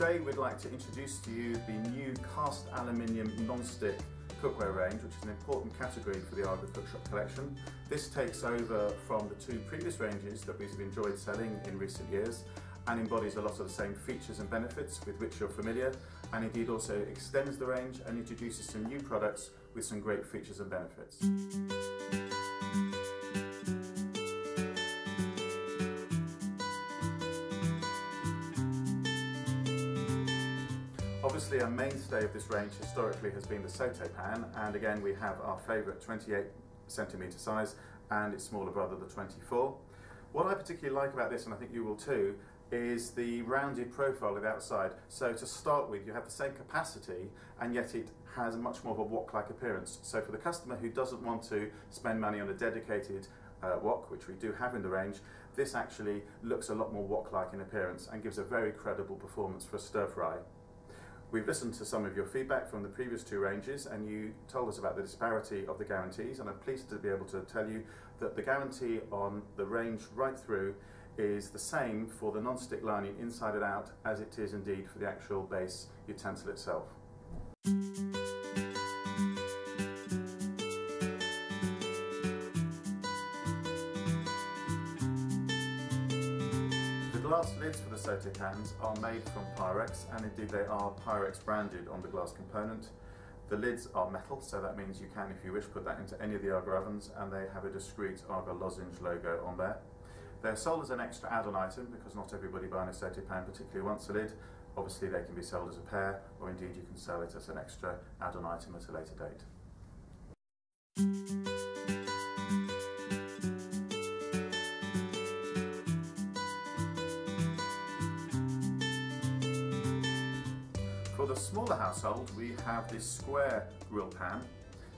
Today we'd like to introduce to you the new cast aluminium non-stick cookware range, which is an important category for the AGA Cookshop collection. This takes over from the two previous ranges that we've enjoyed selling in recent years and embodies a lot of the same features and benefits with which you're familiar, and indeed also extends the range and introduces some new products with some great features and benefits. Obviously, a mainstay of this range historically has been the saute pan, and again we have our favourite 28cm size and its smaller brother, the 24. What I particularly like about this, and I think you will too, is the rounded profile of the outside. So to start with, you have the same capacity and yet it has much more of a wok-like appearance. So for the customer who doesn't want to spend money on a dedicated wok, which we do have in the range, this actually looks a lot more wok-like in appearance and gives a very credible performance for a stir fry. We've listened to some of your feedback from the previous two ranges, and you told us about the disparity of the guarantees, and I'm pleased to be able to tell you that the guarantee on the range right through is the same for the non-stick lining inside and out as it is indeed for the actual base utensil itself. The glass lids for the saute pans are made from Pyrex, and indeed they are Pyrex branded on the glass component. The lids are metal, so that means you can, if you wish, put that into any of the AGA ovens, and they have a discreet AGA lozenge logo on there. They're sold as an extra add-on item because not everybody buying a saute pan particularly wants a lid. Obviously they can be sold as a pair, or indeed you can sell it as an extra add-on item at a later date. For the smaller household, we have this square grill pan.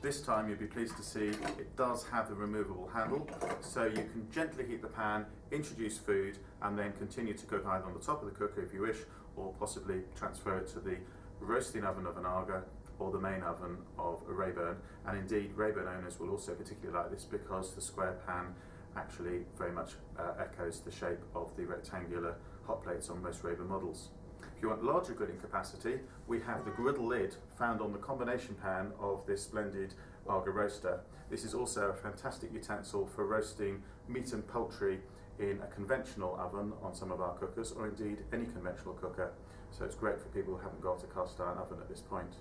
This time you'll be pleased to see it does have the removable handle, so you can gently heat the pan, introduce food, and then continue to cook either on the top of the cooker if you wish, or possibly transfer it to the roasting oven of an AGA or the main oven of a Rayburn. And indeed, Rayburn owners will also particularly like this because the square pan actually very much echoes the shape of the rectangular hot plates on most Rayburn models. If you want larger grilling capacity, we have the griddle lid found on the combination pan of this splendid AGA roaster. This is also a fantastic utensil for roasting meat and poultry in a conventional oven on some of our cookers, or indeed any conventional cooker. So it's great for people who haven't got a cast iron oven at this point.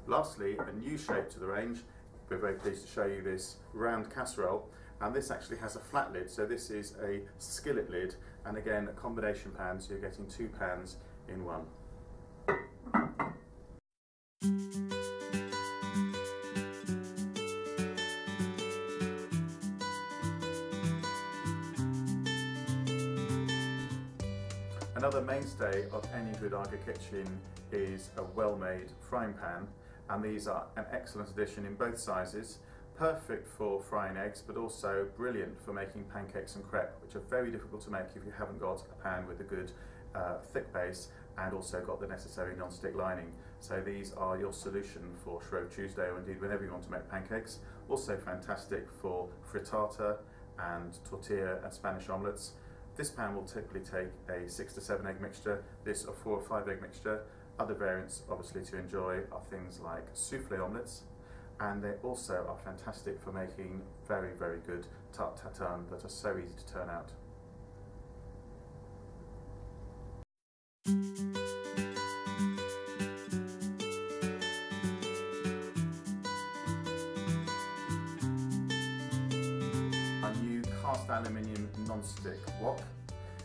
Lastly, a new shape to the range. We're very pleased to show you this round casserole, and this actually has a flat lid, so this is a skillet lid, and again a combination pan, so you're getting two pans in one. Another mainstay of any good AGA kitchen is a well-made frying pan, and these are an excellent addition in both sizes. Perfect for frying eggs, but also brilliant for making pancakes and crepe, which are very difficult to make if you haven't got a pan with a good thick base and also got the necessary non-stick lining. So these are your solution for Shrove Tuesday, or indeed whenever you want to make pancakes. Also fantastic for frittata and tortilla and Spanish omelettes. This pan will typically take a 6 to 7 egg mixture, this a 4 or 5 egg mixture. Other variants obviously to enjoy are things like souffle omelettes, and they also are fantastic for making very, very good tarte tatin that are so easy to turn out. Our new cast aluminium non-stick wok.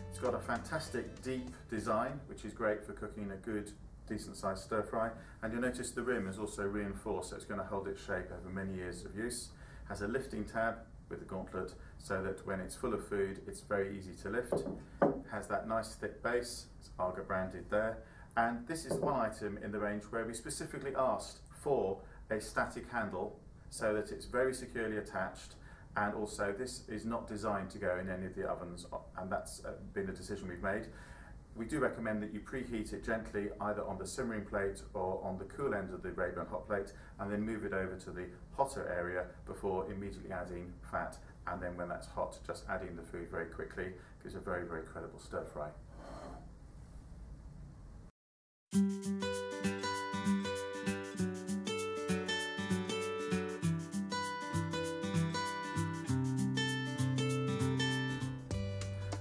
It's got a fantastic deep design, which is great for cooking a good decent sized stir fry, and you'll notice the rim is also reinforced, so it's going to hold its shape over many years of use. Has a lifting tab with a gauntlet so that when it's full of food it's very easy to lift. Has that nice thick base, it's AGA branded there, and this is one item in the range where we specifically asked for a static handle so that it's very securely attached, and also this is not designed to go in any of the ovens, and that's been a decision we've made. We do recommend that you preheat it gently either on the simmering plate or on the cool end of the Rayburn hot plate, and then move it over to the hotter area before immediately adding fat, and then when that's hot just adding the food very quickly gives a very, very credible stir fry.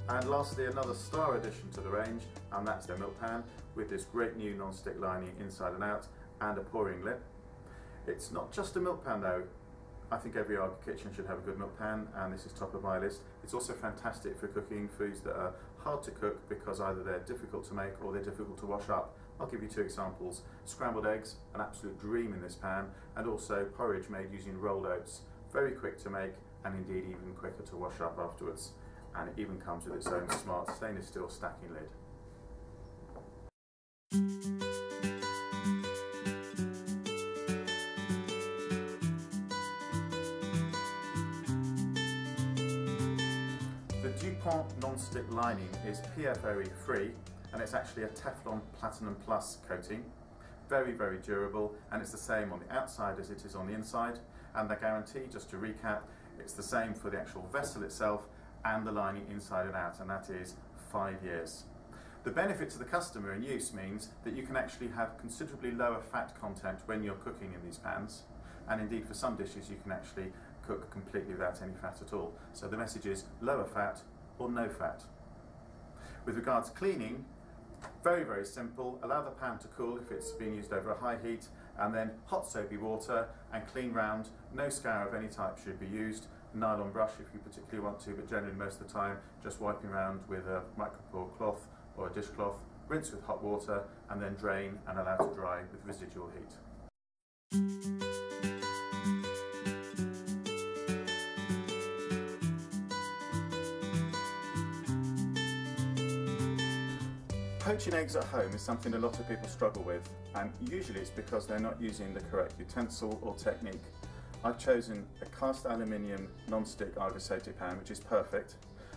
And lastly, another star addition to the range, and that's the milk pan with this great new non-stick lining inside and out and a pouring lip. It's not just a milk pan though. I think every AGA kitchen should have a good milk pan, and this is top of my list. It's also fantastic for cooking foods that are hard to cook because either they're difficult to make or they're difficult to wash up. I'll give you two examples. Scrambled eggs, an absolute dream in this pan, and also porridge made using rolled oats. Very quick to make and indeed even quicker to wash up afterwards. And it even comes with its own smart stainless steel stacking lid. The DuPont non-stick lining is PFOE free, and it's actually a Teflon Platinum Plus coating. Very, very durable, and it's the same on the outside as it is on the inside. And the guarantee, just to recap, it's the same for the actual vessel itself and the lining inside and out, and that is 5 years. The benefit to the customer in use means that you can actually have considerably lower fat content when you're cooking in these pans, and indeed for some dishes you can actually cook completely without any fat at all. So the message is lower fat or no fat. With regards to cleaning, very, very simple. Allow the pan to cool if it's being used over a high heat, and then hot soapy water and clean round. No scour of any type should be used. Nylon brush if you particularly want to, but generally most of the time just wiping around with a micropore cloth or a dishcloth. Rinse with hot water and then drain and allow to dry with residual heat. Poaching eggs at home is something a lot of people struggle with, and usually it's because they're not using the correct utensil or technique. I've chosen a cast aluminium non-stick AGA safety pan, which is perfect.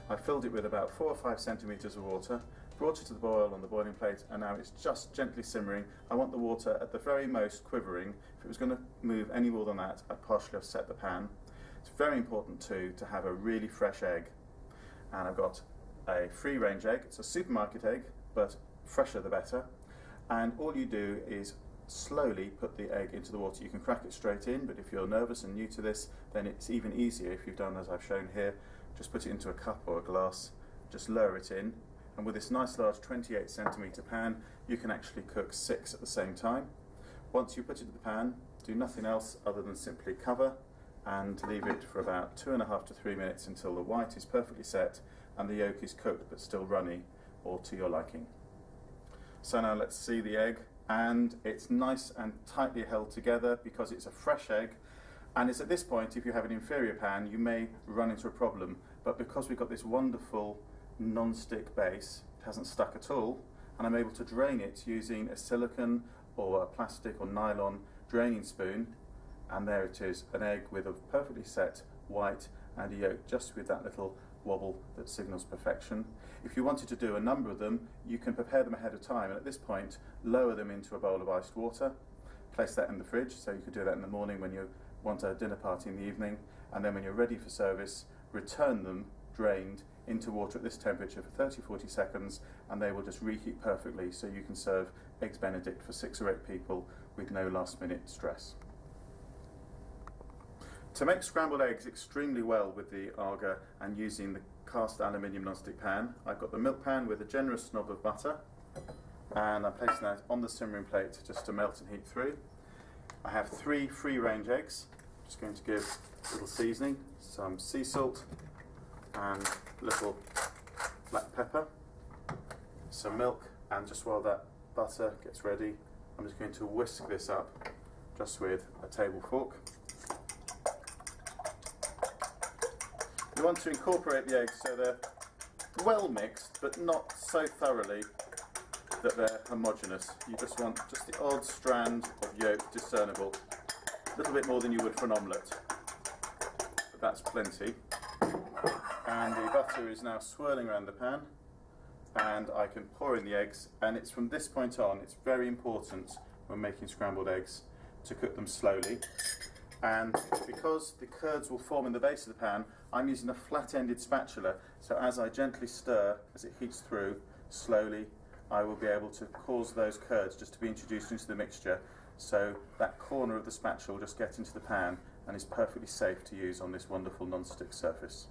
I filled it with about 4 or 5 centimetres of water, brought it to the boil on the boiling plate, and now it's just gently simmering. I want the water at the very most quivering. If it was going to move any more than that, I'd partially offset the pan. It's very important too to have a really fresh egg, and I've got a free-range egg. It's a supermarket egg, but fresher the better. And all you do is slowly put the egg into the water. You can crack it straight in, but if you're nervous and new to this, then it's even easier if you've done as I've shown here. Just put it into a cup or a glass, just lower it in, and with this nice large 28 centimetre pan, you can actually cook 6 at the same time. Once you put it in the pan, do nothing else other than simply cover and leave it for about 2.5 to 3 minutes until the white is perfectly set and the yolk is cooked but still runny or to your liking. So now let's see the egg. And it's nice and tightly held together because it's a fresh egg, and it's at this point, if you have an inferior pan, you may run into a problem, but because we've got this wonderful non-stick base, it hasn't stuck at all, and I'm able to drain it using a silicone or a plastic or nylon draining spoon, and there it is, an egg with a perfectly set white and a yolk just with that little wobble that signals perfection. If you wanted to do a number of them, you can prepare them ahead of time, and at this point lower them into a bowl of iced water, place that in the fridge, so you could do that in the morning when you want a dinner party in the evening, and then when you're ready for service, return them drained into water at this temperature for 30-40 seconds, and they will just reheat perfectly, so you can serve Eggs Benedict for 6 or 8 people with no last minute stress. To make scrambled eggs extremely well with the AGA and using the cast aluminium non-stick pan, I've got the milk pan with a generous knob of butter, and I'm placing that on the simmering plate just to melt and heat through. I have 3 free-range eggs. Just going to give a little seasoning, some sea salt and a little black pepper, some milk, and just while that butter gets ready, I'm just going to whisk this up just with a table fork. You want to incorporate the eggs so they're well mixed, but not so thoroughly that they're homogeneous. You just want just the odd strand of yolk discernible, a little bit more than you would for an omelette, but that's plenty. And the butter is now swirling around the pan, and I can pour in the eggs, and it's from this point on, it's very important when making scrambled eggs to cook them slowly. And because the curds will form in the base of the pan, I'm using a flat-ended spatula, so as I gently stir, as it heats through, slowly I will be able to cause those curds just to be introduced into the mixture, so that corner of the spatula will just get into the pan and is perfectly safe to use on this wonderful non-stick surface.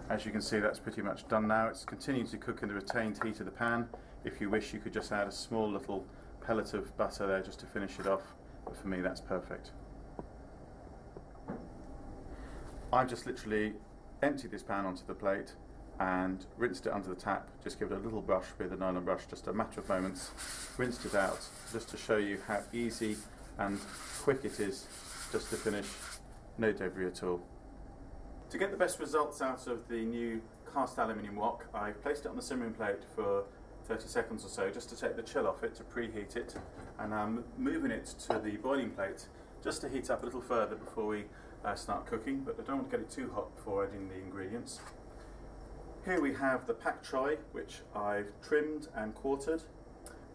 As you can see, that's pretty much done now. It's continuing to cook in the retained heat of the pan. If you wish, you could just add a small little pellet of butter there just to finish it off, but for me that's perfect. I've just literally emptied this pan onto the plate and rinsed it under the tap. Just give it a little brush with a nylon brush, just a matter of moments. Rinsed it out just to show you how easy and quick it is just to finish, no debris at all. To get the best results out of the new cast aluminium wok, I've placed it on the simmering plate for 30 seconds or so just to take the chill off it, to preheat it, and I'm moving it to the boiling plate just to heat up a little further before we start cooking, but I don't want to get it too hot before adding the ingredients. Here we have the pak choy, which I've trimmed and quartered.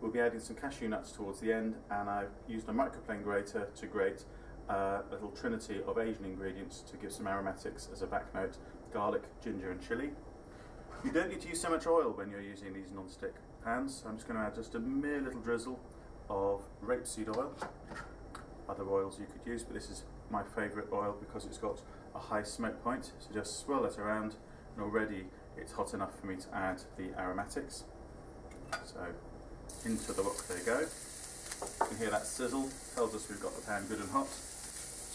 We'll be adding some cashew nuts towards the end, and I've used a microplane grater to grate a little trinity of Asian ingredients to give some aromatics as a back note: garlic, ginger and chilli. You don't need to use so much oil when you're using these non-stick pans. I'm just going to add just a mere little drizzle of rapeseed oil. Other oils you could use, but this is my favourite oil because it's got a high smoke point. So just swirl it around, and already it's hot enough for me to add the aromatics. So into the wok they go. You can hear that sizzle, tells us we've got the pan good and hot.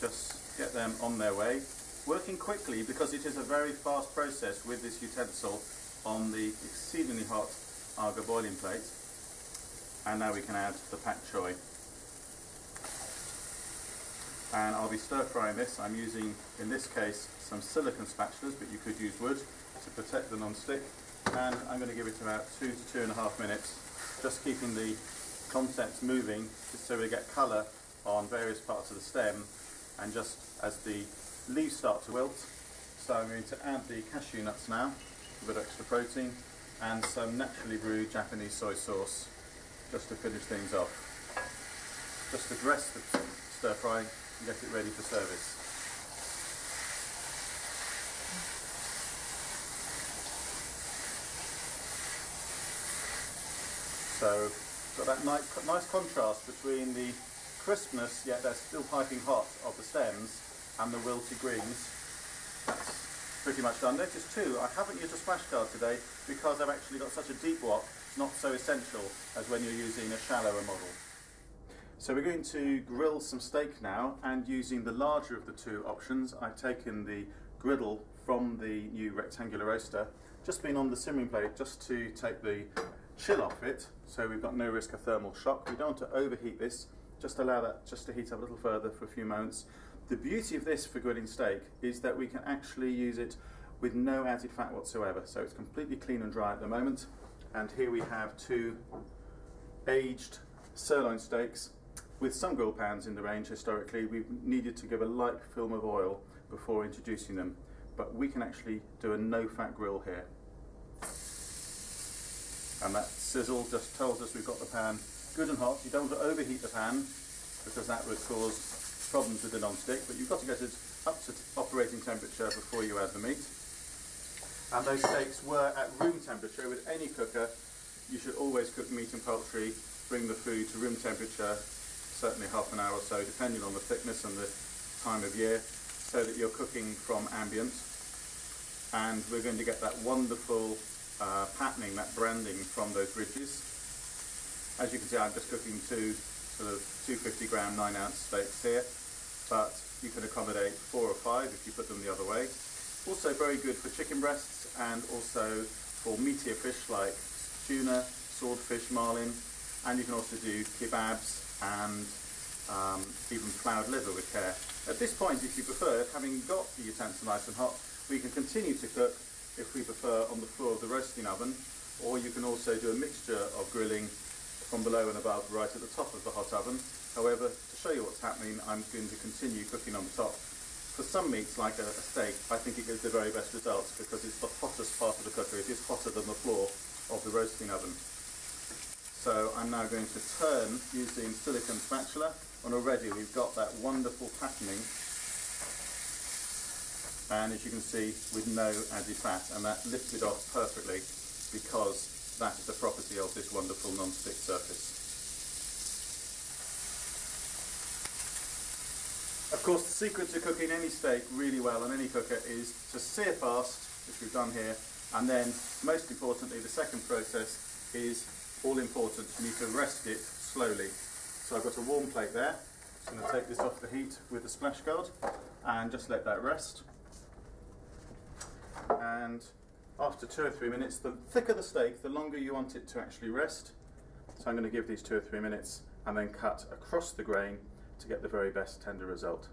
Just get them on their way, working quickly because it is a very fast process with this utensil on the exceedingly hot AGA boiling plate. And now we can add the pak choy. And I'll be stir frying this. I'm using, in this case, some silicone spatulas, but you could use wood to protect the non-stick. And I'm going to give it about 2 to 2.5 minutes, just keeping the contents moving, just so we get colour on various parts of the stem, and just as the leaves start to wilt. So I'm going to add the cashew nuts now, a bit of extra protein, and some naturally brewed Japanese soy sauce, just to finish things off. Just to dress the stir fry and get it ready for service. So got that nice contrast between the crispness, yet they're still piping hot, of the stems and the wilty greens. That's pretty much done. Notice too, I haven't used a splash guard today because I've actually got such a deep wok. It's not so essential as when you're using a shallower model. So we're going to grill some steak now, and using the larger of the two options, I've taken the griddle from the new rectangular roaster, just been on the simmering plate just to take the chill off it, so we've got no risk of thermal shock. We don't want to overheat this, just allow that just to heat up a little further for a few moments. The beauty of this for grilling steak is that we can actually use it with no added fat whatsoever, so it's completely clean and dry at the moment. And here we have two aged sirloin steaks. With some grill pans in the range historically, we've needed to give a light film of oil before introducing them, but we can actually do a no-fat grill here. And that sizzle just tells us we've got the pan good and hot. You don't want to overheat the pan because that would cause problems with the non-stick, but you've got to get it up to operating temperature before you add the meat. And those steaks were at room temperature. With any cooker, you should always cook meat and poultry, bring the food to room temperature, certainly half an hour or so, depending on the thickness and the time of year, so that you're cooking from ambient. And we're going to get that wonderful patterning, that branding from those ridges. As you can see, I'm just cooking two sort of 250 gram 9-ounce steaks here, but you can accommodate 4 or 5 if you put them the other way. Also very good for chicken breasts, and also for meatier fish like tuna, swordfish, marlin, and you can also do kebabs and even floured liver with care. At this point, if you prefer, having got the utensil nice and hot, we can continue to cook, if we prefer, on the floor of the roasting oven, or you can also do a mixture of grilling from below and above right at the top of the hot oven. However, to show you what's happening, I'm going to continue cooking on the top. For some meats, like a steak, I think it gives the very best results because it's the hottest part of the cooker. It is hotter than the floor of the roasting oven. So I'm now going to turn using silicone spatula, and already we've got that wonderful patterning. and as you can see, with no added fat, and that lifted off perfectly because that is the property of this wonderful non-stick surface. Of course, the secret to cooking any steak really well on any cooker is to sear fast, which we've done here, and then most importantly the second process is all important. You need to rest it slowly. So I've got a warm plate there. I'm going to take this off the heat with the splash guard and just let that rest. And after 2 or 3 minutes, the thicker the steak, the longer you want it to actually rest. So I'm going to give these 2 or 3 minutes and then cut across the grain to get the very best tender result.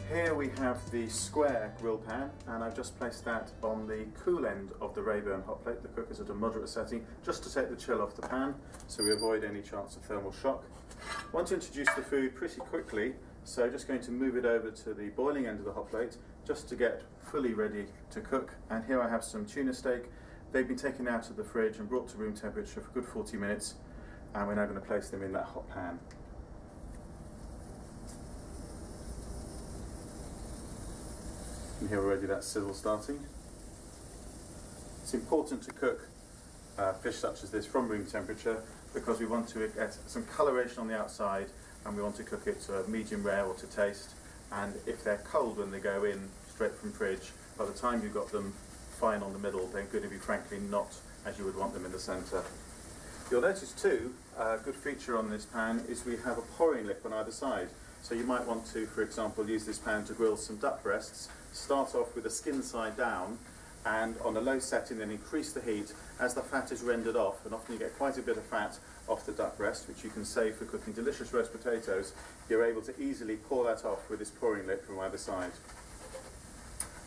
Here we have the square grill pan, and I've just placed that on the cool end of the Rayburn hot plate. The cooker's at a moderate setting just to take the chill off the pan so we avoid any chance of thermal shock. I want to introduce the food pretty quickly, so just going to move it over to the boiling end of the hot plate just to get fully ready to cook. And here I have some tuna steak. They've been taken out of the fridge and brought to room temperature for a good 40 minutes, and we're now going to place them in that hot pan. And here already that sizzle starting. It's important to cook fish such as this from room temperature because we want to get some coloration on the outside, and we want to cook it medium rare or to taste. And if they're cold when they go in straight from fridge, by the time you've got them fine on the middle, they're going to be frankly not as you would want them in the centre. You'll notice too, a good feature on this pan is we have a pouring lip on either side. So you might want to, for example, use this pan to grill some duck breasts. Start off with the skin side down and on a low setting, then increase the heat as the fat is rendered off, and often you get quite a bit of fat off the duck breast, which you can save for cooking delicious roast potatoes. You're able to easily pour that off with this pouring lip from either side.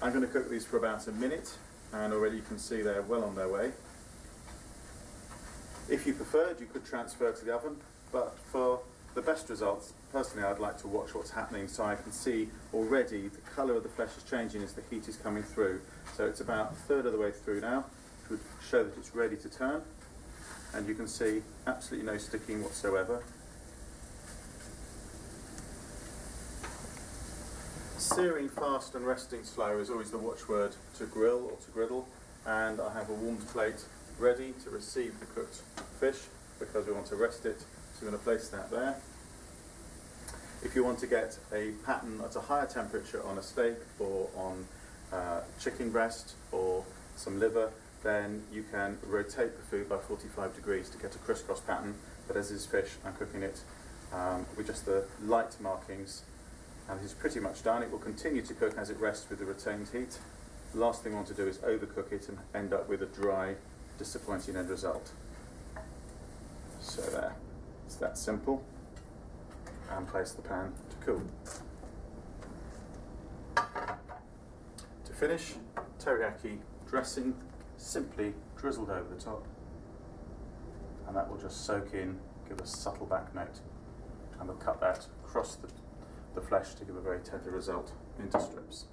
I'm going to cook these for about a minute, and already you can see they're well on their way. If you preferred, you could transfer to the oven, but for the best results, personally I'd like to watch what's happening so I can see already the colour of the flesh is changing as the heat is coming through. So it's about a third of the way through now, which would show that it's ready to turn. And you can see absolutely no sticking whatsoever. Searing fast and resting slow is always the watchword to grill or to griddle, and I have a warmed plate ready to receive the cooked fish because we want to rest it. So I'm going to place that there. If you want to get a pattern at a higher temperature on a steak or on chicken breast or some liver, then you can rotate the food by 45 degrees to get a crisscross pattern. But as is fish, I'm cooking it with just the light markings, and this is pretty much done. It will continue to cook as it rests with the retained heat. The last thing I want to do is overcook it and end up with a dry, disappointing end result. So there. It's that simple, and place the pan to cool. To finish, teriyaki dressing simply drizzled over the top, and that will just soak in, give a subtle back note, and we'll cut that across the flesh to give a very tender result into strips.